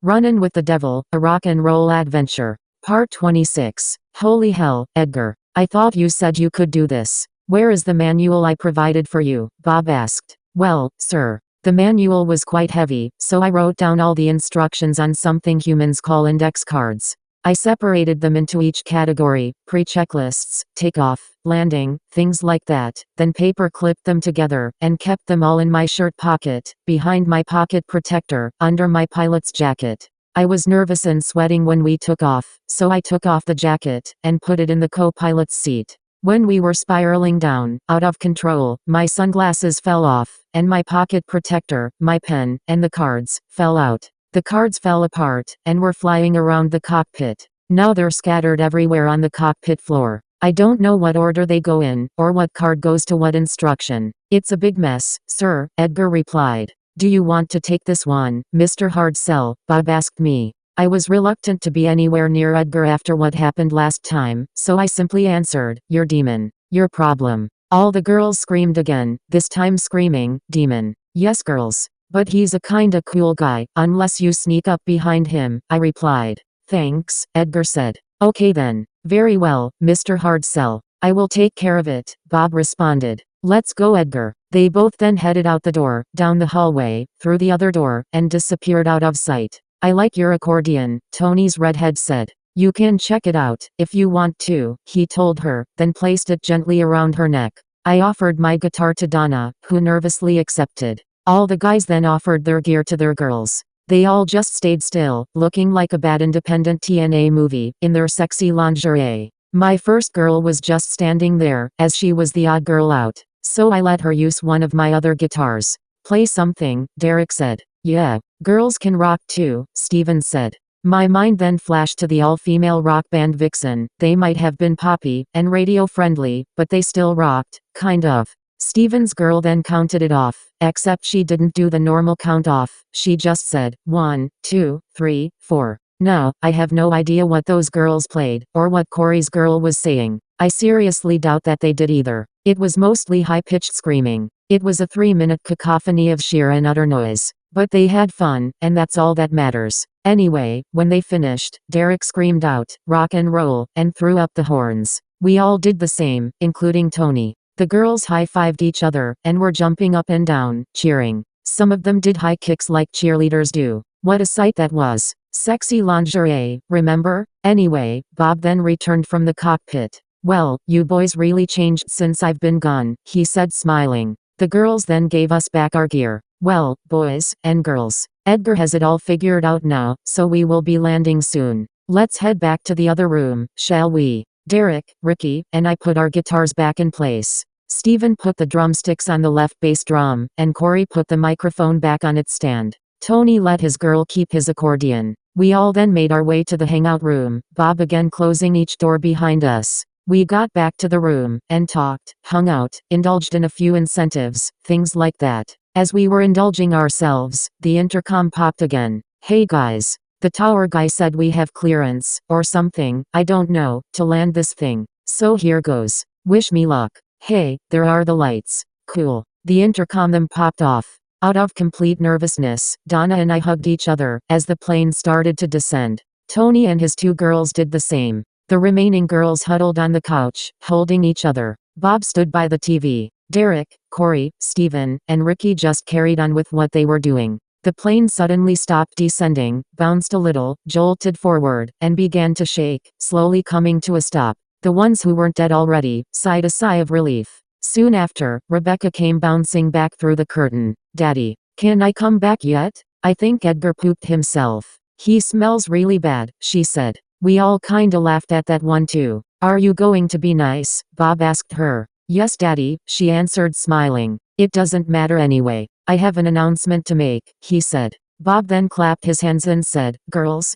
Runnin' with the Devil, a rock and roll adventure. Part 26. Holy hell, Edgar. I thought you said you could do this. Where is the manual I provided for you? Bob asked. Well, sir. The manual was quite heavy, so I wrote down all the instructions on something humans call index cards. I separated them into each category, pre-checklists, takeoff, landing, things like that, then paper clipped them together, and kept them all in my shirt pocket, behind my pocket protector, under my pilot's jacket. I was nervous and sweating when we took off, so I took off the jacket, and put it in the co-pilot's seat. When we were spiraling down, out of control, my sunglasses fell off, and my pocket protector, my pen, and the cards, fell out. The cards fell apart, and were flying around the cockpit. Now they're scattered everywhere on the cockpit floor. I don't know what order they go in, or what card goes to what instruction. It's a big mess, sir, Edgar replied. Do you want to take this one, Mr. Hardsell? Bob asked me. I was reluctant to be anywhere near Edgar after what happened last time, so I simply answered, your demon. Your problem. All the girls screamed again, this time screaming, demon. Yes, girls. But he's a kinda cool guy, unless you sneak up behind him, I replied. Thanks, Edgar said. Okay then. Very well, Mr. Hardsell. I will take care of it, Bob responded. Let's go, Edgar. They both then headed out the door, down the hallway, through the other door, and disappeared out of sight. I like your accordion, Tony's redhead said. You can check it out, if you want to, he told her, then placed it gently around her neck. I offered my guitar to Donna, who nervously accepted. All the guys then offered their gear to their girls. They all just stayed still, looking like a bad independent TNA movie, in their sexy lingerie. My first girl was just standing there, as she was the odd girl out. So I let her use one of my other guitars. Play something, Derek said. Yeah, girls can rock too, Steven said. My mind then flashed to the all-female rock band Vixen. They might have been poppy, and radio-friendly, but they still rocked, kind of. Steven's girl then counted it off, except she didn't do the normal count off, she just said, 1, 2, 3, 4. Now, I have no idea what those girls played, or what Corey's girl was saying. I seriously doubt that they did either. It was mostly high-pitched screaming. It was a 3-minute cacophony of sheer and utter noise. But they had fun, and that's all that matters. Anyway, when they finished, Derek screamed out, rock and roll, and threw up the horns. We all did the same, including Tony. The girls high-fived each other, and were jumping up and down, cheering. Some of them did high kicks like cheerleaders do. What a sight that was. Sexy lingerie, remember? Anyway, Bob then returned from the cockpit. Well, you boys really changed since I've been gone, he said smiling. The girls then gave us back our gear. Well, boys, and girls, Edgar has it all figured out now, so we will be landing soon. Let's head back to the other room, shall we? Derek, Ricky, and I put our guitars back in place. Steven put the drumsticks on the left bass drum, and Corey put the microphone back on its stand. Tony let his girl keep his accordion. We all then made our way to the hangout room, Bob again closing each door behind us. We got back to the room, and talked, hung out, indulged in a few incentives, things like that. As we were indulging ourselves, the intercom popped again. Hey guys. The tower guy said we have clearance, or something, I don't know, to land this thing. So here goes. Wish me luck. Hey, there are the lights. Cool. The intercom then popped off. Out of complete nervousness, Donna and I hugged each other, as the plane started to descend. Tony and his 2 girls did the same. The remaining girls huddled on the couch, holding each other. Bob stood by the TV. Derek, Corey, Steven, and Ricky just carried on with what they were doing. The plane suddenly stopped descending, bounced a little, jolted forward, and began to shake, slowly coming to a stop. The ones who weren't dead already sighed a sigh of relief. Soon after, Rebecca came bouncing back through the curtain. Daddy, can I come back yet? I think Edgar pooped himself. He smells really bad, she said. We all kinda laughed at that one too. Are you going to be nice? Bob asked her. Yes, Daddy, she answered smiling. It doesn't matter anyway. I have an announcement to make, he said. Bob then clapped his hands and said, girls,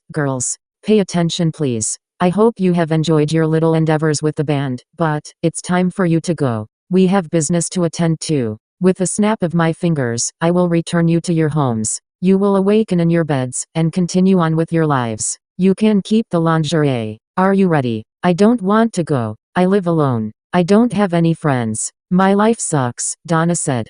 pay attention please. I hope you have enjoyed your little endeavors with the band, but it's time for you to go. We have business to attend to. With a snap of my fingers, I will return you to your homes. You will awaken in your beds, and continue on with your lives. You can keep the lingerie. Are you ready? I don't want to go. I live alone. I don't have any friends. My life sucks, Donna said.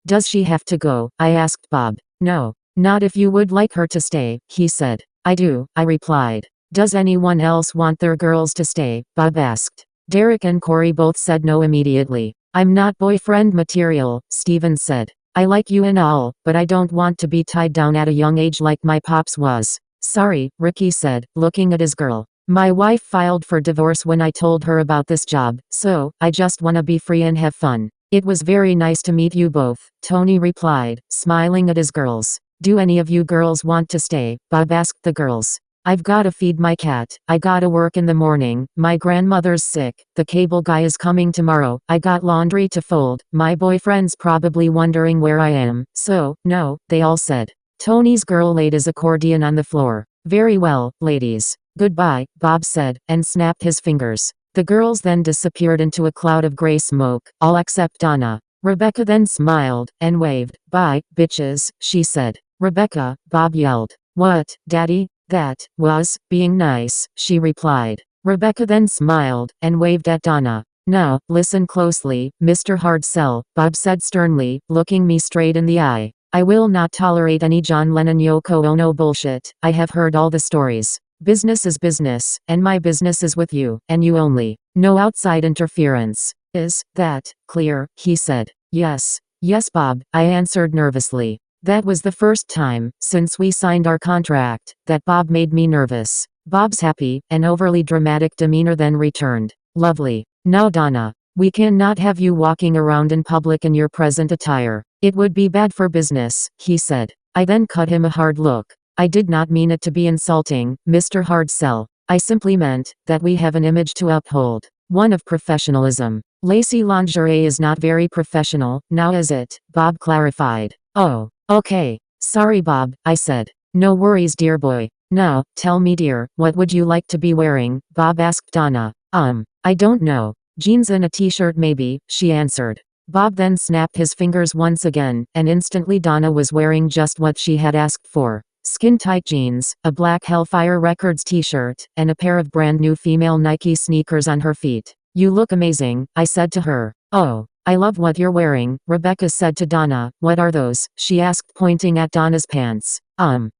Does she have to go? I asked Bob. No. Not if you would like her to stay, he said. I do, I replied. Does anyone else want their girls to stay? Bob asked. Derek and Corey both said no immediately. I'm not boyfriend material, Steven said. I like you and all, but I don't want to be tied down at a young age like my pops was. Sorry, Ricky said, looking at his girl. My wife filed for divorce when I told her about this job, so I just wanna be free and have fun. It was very nice to meet you both, Tony replied, smiling at his girls. Do any of you girls want to stay? Bob asked the girls. I've gotta feed my cat, I gotta work in the morning, my grandmother's sick, the cable guy is coming tomorrow, I got laundry to fold, my boyfriend's probably wondering where I am, so, no, they all said. Tony's girl laid his accordion on the floor. Very well, ladies. Goodbye, Bob said, and snapped his fingers. The girls then disappeared into a cloud of gray smoke, all except Donna. Rebecca then smiled, and waved. Bye, bitches, she said. Rebecca, Bob yelled. What, Daddy? That was being nice, she replied. Rebecca then smiled, and waved at Donna. Now, listen closely, Mr. Hardsell, Bob said sternly, looking me straight in the eye. I will not tolerate any John Lennon Yoko Ono bullshit. I have heard all the stories. Business is business, and my business is with you, and you only. No outside interference. Is that clear? He said. Yes. Yes, Bob, I answered nervously. That was the first time, since we signed our contract, that Bob made me nervous. Bob's happy, and overly dramatic demeanor then returned. Lovely. Now Donna. We cannot have you walking around in public in your present attire. It would be bad for business, he said. I then cut him a hard look. I did not mean it to be insulting, Mr. Hardsell. I simply meant that we have an image to uphold. One of professionalism. Lacy lingerie is not very professional, now is it? Bob clarified. Oh, okay. Sorry, Bob, I said. No worries, dear boy. Now, tell me, dear, what would you like to be wearing? Bob asked Donna. I don't know. Jeans and a t-shirt maybe, she answered. Bob then snapped his fingers once again, and instantly Donna was wearing just what she had asked for. Skin-tight jeans, a black Hellfire Records t-shirt, and a pair of brand new female Nike sneakers on her feet. You look amazing, I said to her. Oh, I love what you're wearing, Rebecca said to Donna. What are those? She asked, pointing at Donna's pants.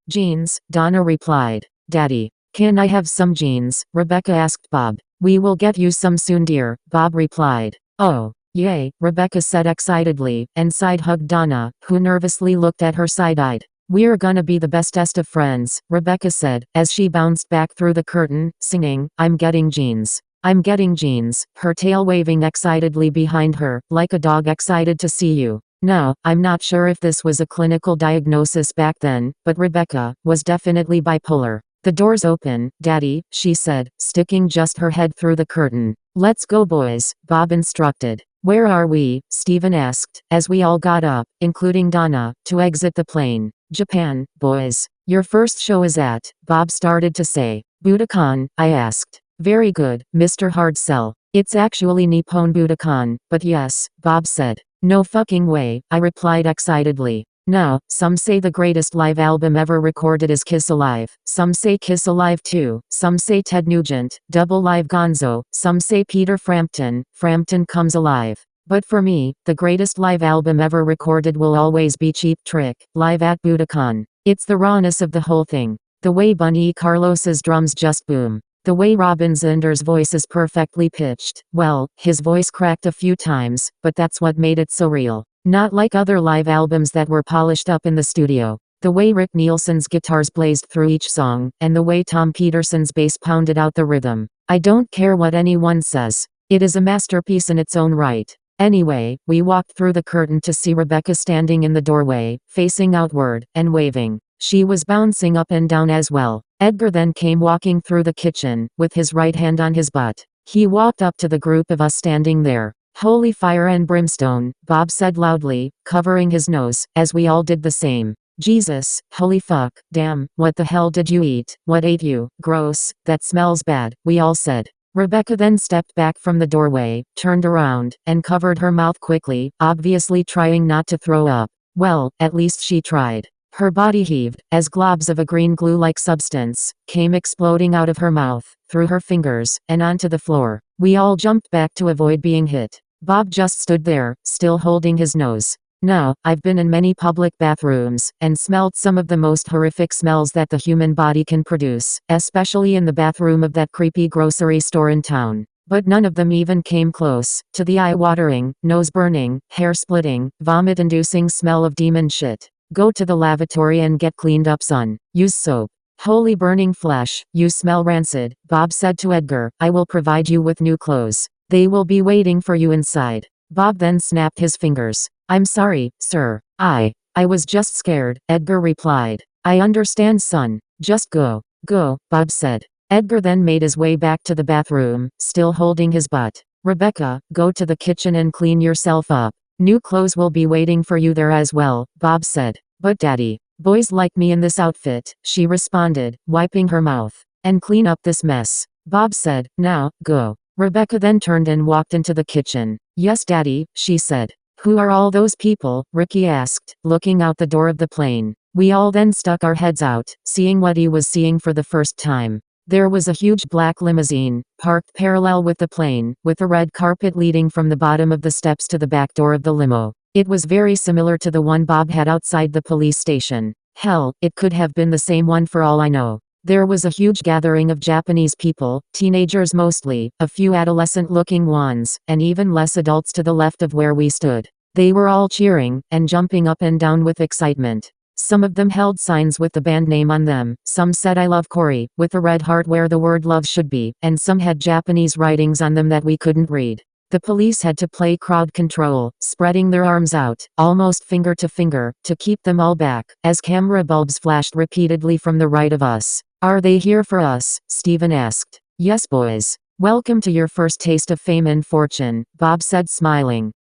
Jeans, Donna replied. Daddy, can I have some jeans? Rebecca asked Bob. We will get you some soon, dear, Bob replied. Oh, yay, Rebecca said excitedly, and side-hugged Donna, who nervously looked at her side-eyed. We're gonna be the bestest of friends, Rebecca said, as she bounced back through the curtain, singing, I'm getting jeans. I'm getting jeans, her tail waving excitedly behind her, like a dog excited to see you. Now, I'm not sure if this was a clinical diagnosis back then, but Rebecca was definitely bipolar. The door's open, Daddy, she said, sticking just her head through the curtain. Let's go, boys, Bob instructed. Where are we? Steven asked, as we all got up, including Donna, to exit the plane. Japan, boys. Your first show is at, Bob started to say. Budokan, I asked. Very good, Mr. Hardsell. It's actually Nippon Budokan, but yes, Bob said. No fucking way, I replied excitedly. Now, some say the greatest live album ever recorded is Kiss Alive, some say Kiss Alive 2, some say Ted Nugent, Double Live Gonzo, some say Peter Frampton, Frampton Comes Alive. But for me, the greatest live album ever recorded will always be Cheap Trick, live at Budokan. It's the rawness of the whole thing. The way Bunny Carlos's drums just boom. The way Robin Zender's voice is perfectly pitched. Well, his voice cracked a few times, but that's what made it so real. Not like other live albums that were polished up in the studio. The way Rick Nielsen's guitars blazed through each song, and the way Tom Peterson's bass pounded out the rhythm. I don't care what anyone says. It is a masterpiece in its own right. Anyway, we walked through the curtain to see Rebecca standing in the doorway, facing outward, and waving. She was bouncing up and down as well. Edgar then came walking through the kitchen, with his right hand on his butt. He walked up to the group of us standing there. Holy fire and brimstone, Bob said loudly, covering his nose, as we all did the same. Jesus, holy fuck, damn, what the hell did you eat? What ate you? Gross, that smells bad, we all said. Rebecca then stepped back from the doorway, turned around, and covered her mouth quickly, obviously trying not to throw up. Well, at least she tried. Her body heaved, as globs of a green glue-like substance came exploding out of her mouth, through her fingers, and onto the floor. We all jumped back to avoid being hit. Bob just stood there, still holding his nose. Now, I've been in many public bathrooms, and smelled some of the most horrific smells that the human body can produce, especially in the bathroom of that creepy grocery store in town. But none of them even came close to the eye-watering, nose-burning, hair-splitting, vomit-inducing smell of demon shit. Go to the lavatory and get cleaned up, son. Use soap. Holy burning flesh, you smell rancid, Bob said to Edgar. I will provide you with new clothes. They will be waiting for you inside. Bob then snapped his fingers. I'm sorry, sir. I was just scared, Edgar replied. I understand, son. Just go. Go, Bob said. Edgar then made his way back to the bathroom, still holding his butt. Rebecca, go to the kitchen and clean yourself up. New clothes will be waiting for you there as well, Bob said. But Daddy, boys like me in this outfit, she responded, wiping her mouth. And clean up this mess. Bob said, now, go. Rebecca then turned and walked into the kitchen. Yes, Daddy, she said. Who are all those people? Ricky asked, looking out the door of the plane. We all then stuck our heads out, seeing what he was seeing for the first time. There was a huge black limousine, parked parallel with the plane, with a red carpet leading from the bottom of the steps to the back door of the limo. It was very similar to the one Bob had outside the police station. Hell, it could have been the same one for all I know. There was a huge gathering of Japanese people, teenagers mostly, a few adolescent-looking ones, and even less adults to the left of where we stood. They were all cheering, and jumping up and down with excitement. Some of them held signs with the band name on them, some said I love Cory, with a red heart where the word love should be, and some had Japanese writings on them that we couldn't read. The police had to play crowd control, spreading their arms out, almost finger to finger, to keep them all back, as camera bulbs flashed repeatedly from the right of us. Are they here for us? Stephen asked. Yes, boys. Welcome to your first taste of fame and fortune, Bob said, smiling.